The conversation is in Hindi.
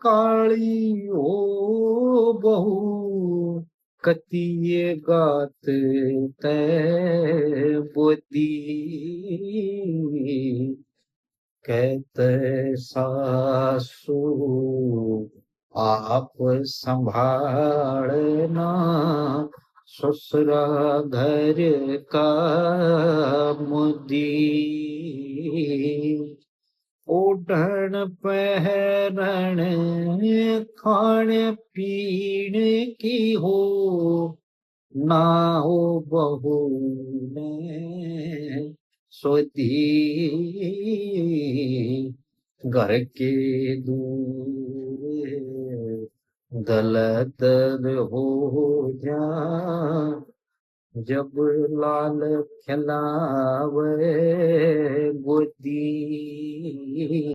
काली ओ बहू कतिये गात तै बोदी कहते सासू आप संभालना ससुरा घर का मुदी ओढ़ण पहरण खाण पीण की हो ना हो बहू ने सोधी घर के दूर दलदल हो जा जब लाल खिलावे गोदी।